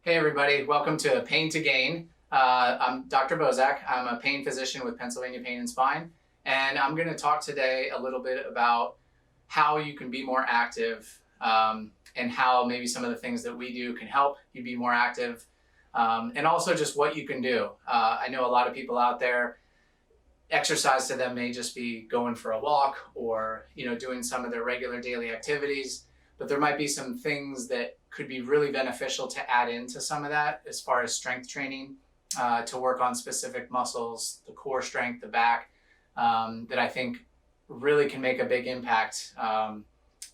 Hey everybody, welcome to Pain to Gain. I'm Dr. Bozak. I'm a pain physician with Pennsylvania Pain and Spine, and I'm going to talk today a little bit about how you can be more active and how maybe some of the things that we do can help you be more active, and also just what you can do. I know a lot of people out there, exercise to them may just be going for a walk or doing some of their regular daily activities, but there might be some things that could be really beneficial to add into some of that as far as strength training, to work on specific muscles, the core strength, the back, that I think really can make a big impact,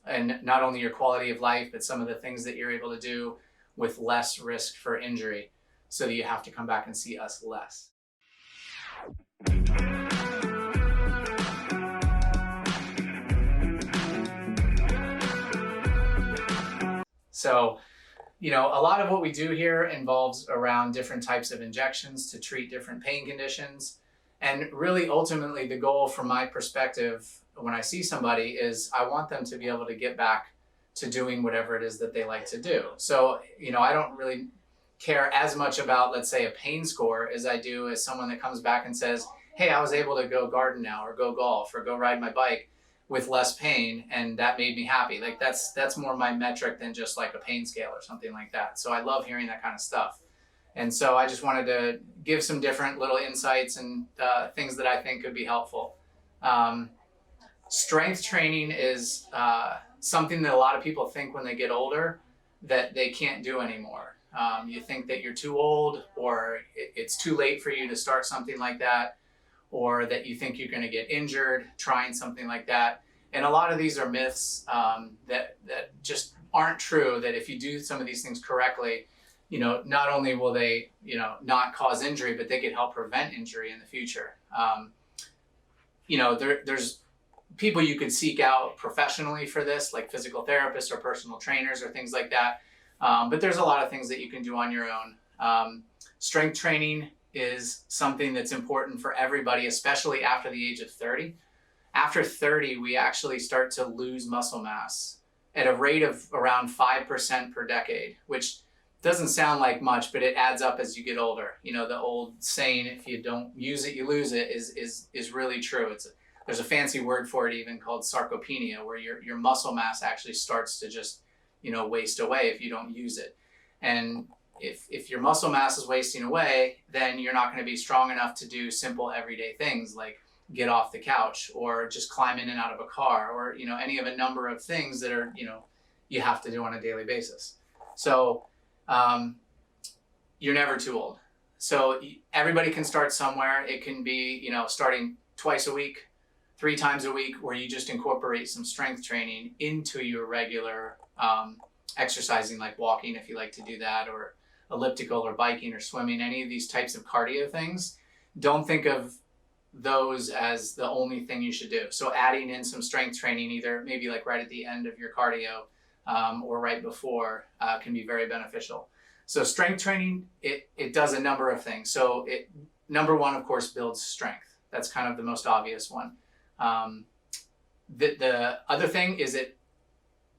and not only your quality of life, but some of the things that you're able to do with less risk for injury so that you have to come back and see us less. So, a lot of what we do here involves around different types of injections to treat different pain conditions. And really, ultimately, the goal from my perspective, when I see somebody, is I want them to be able to get back to doing whatever it is that they like to do. So, I don't really care as much about, let's say, a pain score as I do as someone that comes back and says, hey, I was able to go garden now, or go golf, or go ride my bike with less pain, and that made me happy. Like that's more my metric than just like a pain scale or something like that. So I love hearing that kind of stuff. And so I just wanted to give some different little insights and things that I think could be helpful. Strength training is something that a lot of people think when they get older that they can't do anymore. You think that you're too old, or it's too late for you to start something like that, or that you think you're going to get injured trying something like that. And a lot of these are myths that just aren't true, that if you do some of these things correctly, not only will they, not cause injury, but they could help prevent injury in the future. There's people you could seek out professionally for this, like physical therapists or personal trainers or things like that. But there's a lot of things that you can do on your own. Strength training is something that's important for everybody, especially after the age of 30. After 30, we actually start to lose muscle mass at a rate of around 5% per decade, which doesn't sound like much, but it adds up as you get older. The old saying, if you don't use it, you lose it, is really true. There's a fancy word for it even called sarcopenia, where your muscle mass actually starts to just, waste away if you don't use it. And if your muscle mass is wasting away, then you're not going to be strong enough to do simple everyday things like get off the couch or just climb in and out of a car, or any of a number of things that are you have to do on a daily basis. So you're never too old. So everybody can start somewhere. It can be starting twice a week, 3 times a week, where you just incorporate some strength training into your regular exercising, like walking if you like to do that, or elliptical or biking or swimming, any of these types of cardio things. Don't think of those as the only thing you should do. So adding in some strength training, either maybe like right at the end of your cardio or right before, can be very beneficial. So strength training, it does a number of things. So number one, of course, builds strength. That's kind of the most obvious one. The other thing is it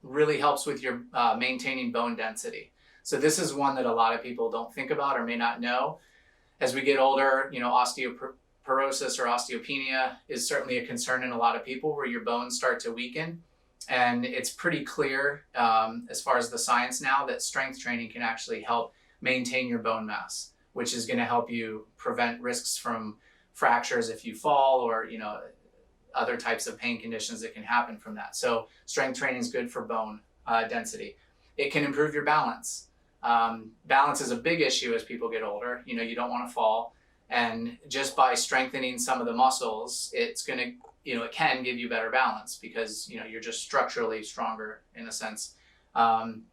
really helps with your maintaining bone density. So this is one that a lot of people don't think about or may not know. As we get older, osteoporosis or osteopenia is certainly a concern in a lot of people, where your bones start to weaken. And it's pretty clear, as far as the science now, that strength training can actually help maintain your bone mass, which is going to help you prevent risks from fractures if you fall, or other types of pain conditions that can happen from that. So strength training is good for bone density. It can improve your balance. Balance is a big issue as people get older. You don't want to fall. And just by strengthening some of the muscles, it's going to, it can give you better balance, because, you're just structurally stronger in a sense. That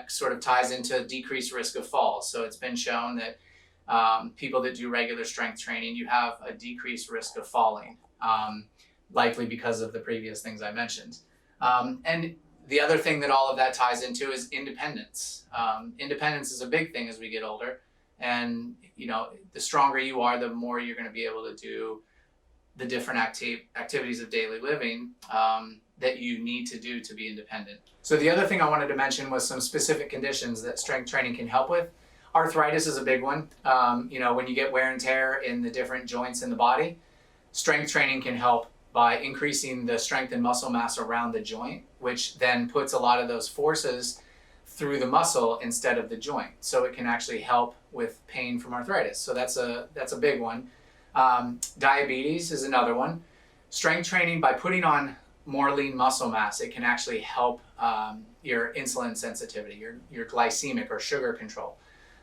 sort of ties into decreased risk of falls. So it's been shown that people that do regular strength training, you have a decreased risk of falling, likely because of the previous things I mentioned. And the other thing that all of that ties into is independence. Independence is a big thing as we get older. And, the stronger you are, the more you're going to be able to do the different activities of daily living that you need to do to be independent. So the other thing I wanted to mention was some specific conditions that strength training can help with. Arthritis is a big one. When you get wear and tear in the different joints in the body, strength training can help by increasing the strength and muscle mass around the joint, which then puts a lot of those forces through the muscle instead of the joint. So it can actually help with pain from arthritis. So that's a big one. Diabetes is another one. Strength training, by putting on more lean muscle mass, it can actually help your insulin sensitivity, your glycemic or sugar control.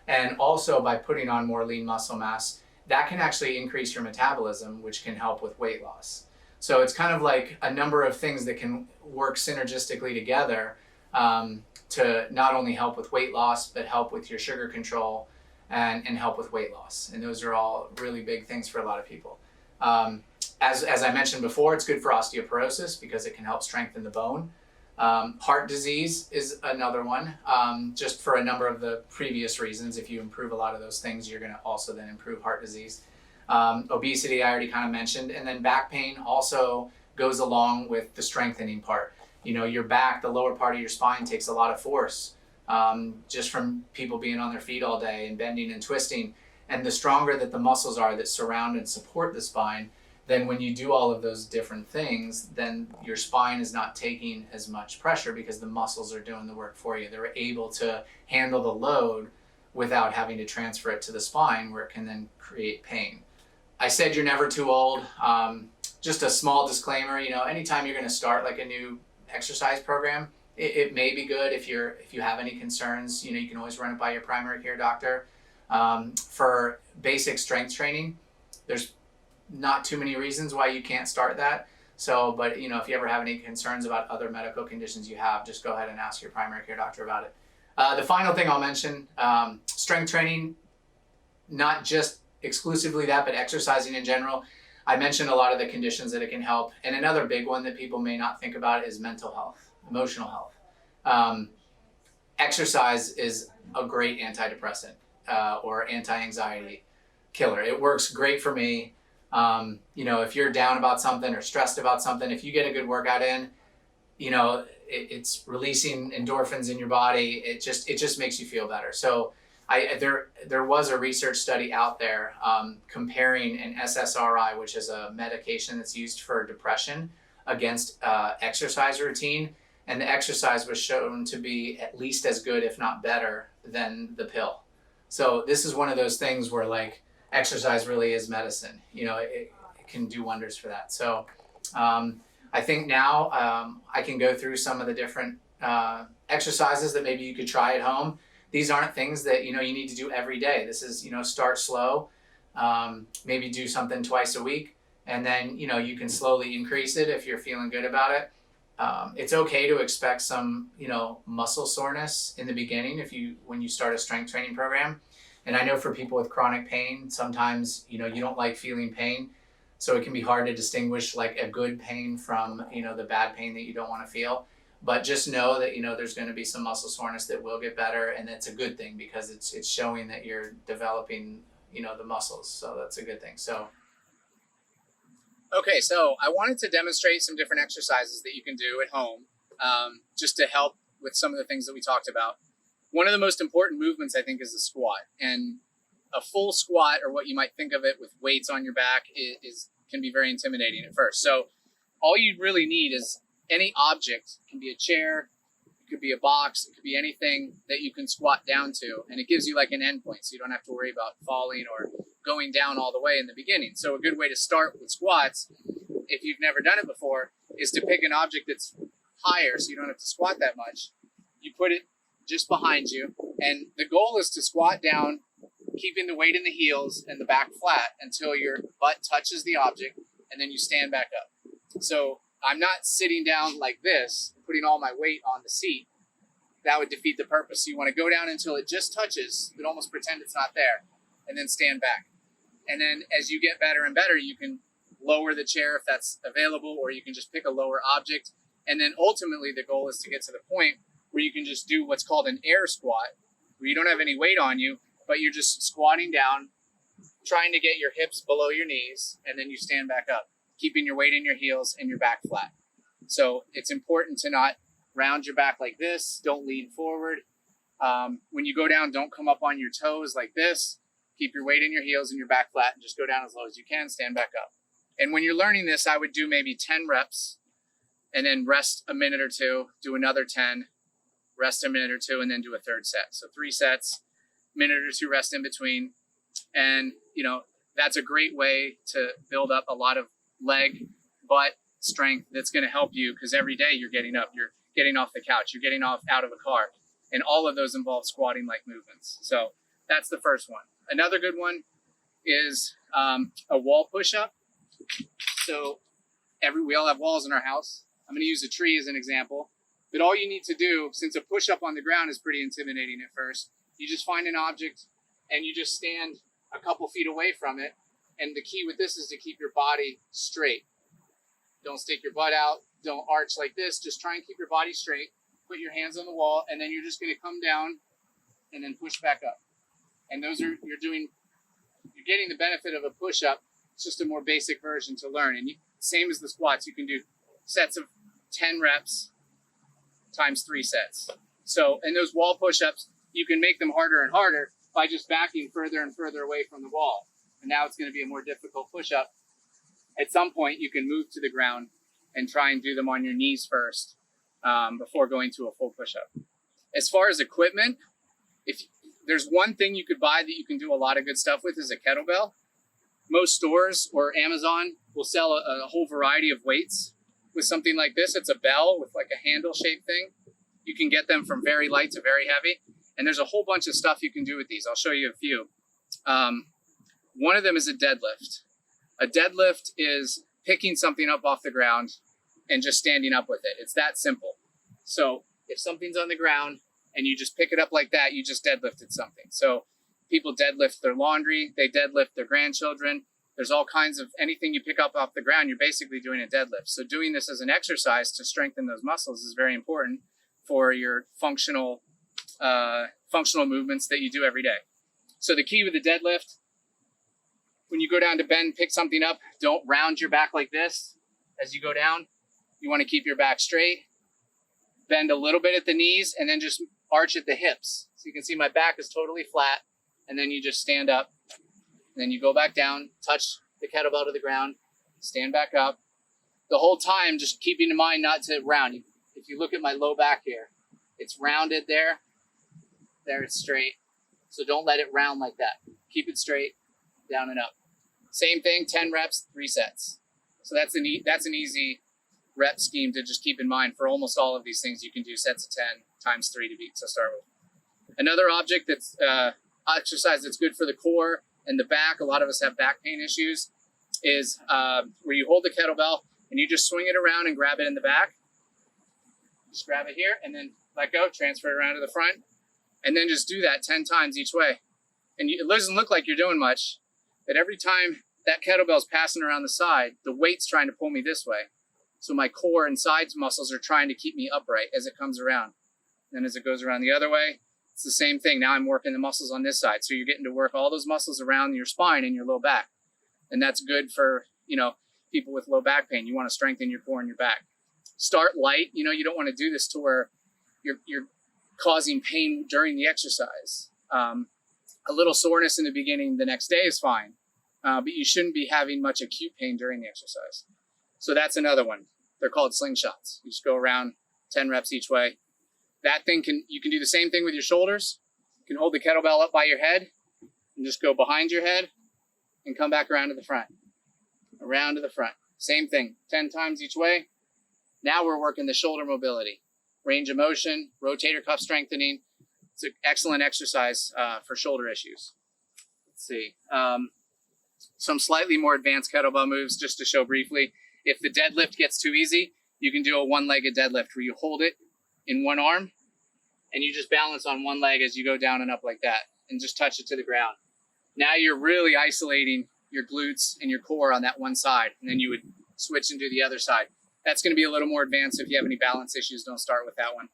And also by putting on more lean muscle mass, that can actually increase your metabolism, which can help with weight loss. So it's kind of like a number of things that can work synergistically together to not only help with weight loss, but help with your sugar control and help with weight loss. And those are all really big things for a lot of people. As I mentioned before, it's good for osteoporosis because it can help strengthen the bone. Heart disease is another one, just for a number of the previous reasons. If you improve a lot of those things, you're going to also then improve heart disease. Obesity, I already kind of mentioned. And then back pain also goes along with the strengthening part. Your back, the lower part of your spine, takes a lot of force just from people being on their feet all day and bending and twisting. And the stronger that the muscles are that surround and support the spine, then when you do all of those different things, then your spine is not taking as much pressure because the muscles are doing the work for you. They're able to handle the load without having to transfer it to the spine, where it can then create pain. I said you're never too old. Just a small disclaimer, anytime you're going to start like a new exercise program, it may be good if you have any concerns, you can always run it by your primary care doctor. For basic strength training, there's not too many reasons why you can't start that. But if you ever have any concerns about other medical conditions you have, just go ahead and ask your primary care doctor about it. The final thing I'll mention, strength training, not just exclusively that, but exercising in general. I mentioned a lot of the conditions that it can help. And another big one that people may not think about is mental health, emotional health. Exercise is a great antidepressant or anti-anxiety killer. It works great for me. If you're down about something or stressed about something, if you get a good workout in, it's releasing endorphins in your body. It just makes you feel better. So there was a research study out there comparing an SSRI, which is a medication that's used for depression, against exercise routine. And the exercise was shown to be at least as good, if not better, than the pill. So this is one of those things where exercise really is medicine. It can do wonders for that. So I think now I can go through some of the different exercises that maybe you could try at home. These aren't things that, you need to do every day. This is, start slow, maybe do something twice a week, and then, you can slowly increase it if you're feeling good about it. It's okay to expect some, muscle soreness in the beginning when you start a strength training program. And I know for people with chronic pain, sometimes, you don't like feeling pain. So it can be hard to distinguish a good pain from, the bad pain that you don't want to feel. But just know that, there's going to be some muscle soreness that will get better. And that's a good thing because it's showing that you're developing, the muscles. So that's a good thing. Okay, so I wanted to demonstrate some different exercises that you can do at home just to help with some of the things that we talked about. One of the most important movements, I think, is the squat. And a full squat, or what you might think of it with weights on your back, can be very intimidating at first. So all you really need is any object. It can be a chair, it could be a box, it could be anything that you can squat down to. And it gives you an endpoint, so you don't have to worry about falling or going down all the way in the beginning. So a good way to start with squats, if you've never done it before, is to pick an object that's higher so you don't have to squat that much. You put it just behind you, and the goal is to squat down, keeping the weight in the heels and the back flat until your butt touches the object, and then you stand back up. So I'm not sitting down like this, putting all my weight on the seat. That would defeat the purpose. So you want to go down until it just touches, but almost pretend it's not there, and then stand back. And then as you get better and better, you can lower the chair if that's available, or you can just pick a lower object. And then ultimately the goal is to get to the point where you can just do what's called an air squat, where you don't have any weight on you, but you're just squatting down, trying to get your hips below your knees, and then you stand back up. keeping your weight in your heels and your back flat. So it's important to not round your back like this. Don't lean forward. When you go down, don't come up on your toes like this. Keep your weight in your heels and your back flat and just go down as low as you can, stand back up. And when you're learning this, I would do maybe 10 reps and then rest a minute or two, do another 10, rest a minute or two, and then do a third set. So 3 sets, minute or two rest in between. And, you know, that's a great way to build up a lot of leg, butt strength that's going to help you, because every day you're getting up, you're getting off the couch, you're getting off out of a car. And all of those involve squatting like movements. So that's the first one. Another good one is a wall push-up. So we all have walls in our house. I'm going to use a tree as an example. But all you need to do, since a push-up on the ground is pretty intimidating at first, you just find an object and you just stand a couple feet away from it. And the key with this is to keep your body straight. Don't stick your butt out. Don't arch like this. Just try and keep your body straight. Put your hands on the wall, and then you're just going to come down and then push back up. And those are, you're getting the benefit of a push-up. It's just a more basic version to learn. And same as the squats, you can do sets of 10 reps times 3 sets. So, and those wall push-ups, you can make them harder and harder by just backing further and further away from the wall. And now it's going to be a more difficult push-up. At some point, you can move to the ground and try and do them on your knees first before going to a full push-up. As far as equipment, if there's one thing you could buy that you can do a lot of good stuff with is a kettlebell. Most stores or Amazon will sell a whole variety of weights with something like this. It's a bell with like a handle-shaped thing. You can get them from very light to very heavy. And there's a whole bunch of stuff you can do with these. I'll show you a few. One of them is a deadlift. A deadlift is picking something up off the ground and just standing up with it. It's that simple. So if something's on the ground and you just pick it up like that, you just deadlifted something. So people deadlift their laundry, they deadlift their grandchildren. There's all kinds of, anything you pick up off the ground, you're basically doing a deadlift. So doing this as an exercise to strengthen those muscles is very important for your functional movements that you do every day. So the key with the deadlift, when you go down to bend, pick something up, don't round your back like this as you go down. You want to keep your back straight, bend a little bit at the knees, and then just arch at the hips. So you can see my back is totally flat, and then you just stand up, and then you go back down, touch the kettlebell to the ground, stand back up. The whole time, just keeping in mind not to round. If you look at my low back here, it's rounded there. There it's straight. So don't let it round like that. Keep it straight, down and up. Same thing, 10 reps, 3 sets. So that's an easy rep scheme to just keep in mind for almost all of these things. You can do sets of 10 times 3 to start with. Another object that's exercise that's good for the core and the back, a lot of us have back pain issues, is where you hold the kettlebell and you just swing it around and grab it in the back. Just grab it here and then let go, transfer it around to the front, and then just do that 10 times each way. And it doesn't look like you're doing much, but every time that kettlebell's passing around the side, the weight's trying to pull me this way. So my core and sides muscles are trying to keep me upright as it comes around. Then as it goes around the other way, it's the same thing. Now I'm working the muscles on this side. So you're getting to work all those muscles around your spine and your low back. And that's good for, people with low back pain. You want to strengthen your core and your back. Start light. You don't want to do this to where you're causing pain during the exercise. A little soreness in the beginning the next day is fine. But you shouldn't be having much acute pain during the exercise. So that's another one. They're called slingshots. You just go around 10 reps each way. That thing you can do the same thing with your shoulders. You can hold the kettlebell up by your head and just go behind your head and come back around to the front. Around to the front. Same thing, 10 times each way. Now we're working the shoulder mobility, range of motion, rotator cuff strengthening. It's an excellent exercise for shoulder issues. Let's see. Some slightly more advanced kettlebell moves just to show briefly. If the deadlift gets too easy, you can do a one-legged deadlift where you hold it in one arm and you just balance on one leg as you go down and up like that and just touch it to the ground. Now you're really isolating your glutes and your core on that one side, and then you would switch and do the other side. That's going to be a little more advanced. If you have any balance issues, don't start with that one.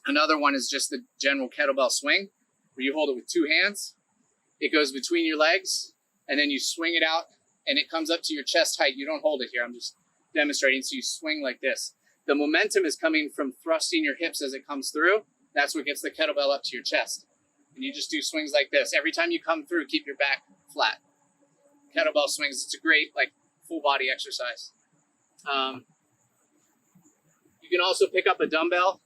Another one is just the general kettlebell swing where you hold it with 2 hands. It goes between your legs and then you swing it out and it comes up to your chest height. You don't hold it here. I'm just demonstrating. So you swing like this. The momentum is coming from thrusting your hips as it comes through. That's what gets the kettlebell up to your chest. And you just do swings like this. Every time you come through, keep your back flat. Kettlebell swings, it's a great like full body exercise. You can also pick up a dumbbell.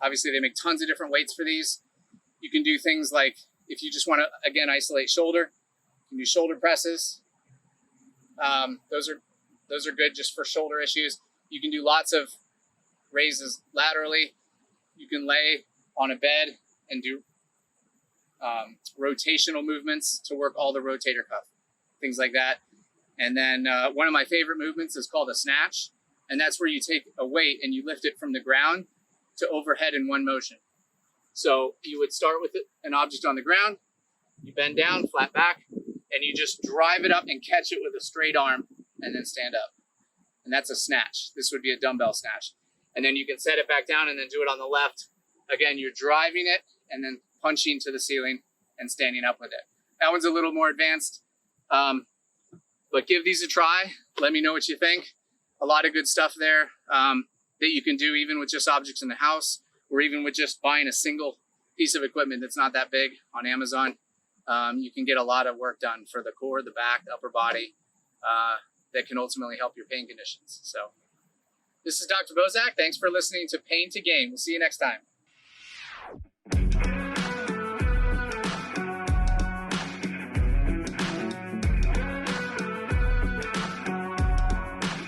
Obviously, they make tons of different weights for these. You can do things like, if you just want to, again, isolate shoulder, you can do shoulder presses. Those are good just for shoulder issues. You can do lots of raises laterally. You can lay on a bed and do rotational movements to work all the rotator cuff, things like that. And then one of my favorite movements is called a snatch. And that's where you take a weight and you lift it from the ground to overhead in one motion. So you would start with an object on the ground, you bend down, flat back, and you just drive it up and catch it with a straight arm and then stand up. And that's a snatch. This would be a dumbbell snatch. And then you can set it back down and then do it on the left. Again, you're driving it and then punching to the ceiling and standing up with it. That one's a little more advanced, but give these a try. Let me know what you think. A lot of good stuff there that you can do even with just objects in the house, or even with just buying a single piece of equipment that's not that big on Amazon. You can get a lot of work done for the core, the back, the upper body that can ultimately help your pain conditions. So this is Dr. Bozak. Thanks for listening to Pain to Gain. We'll see you next time.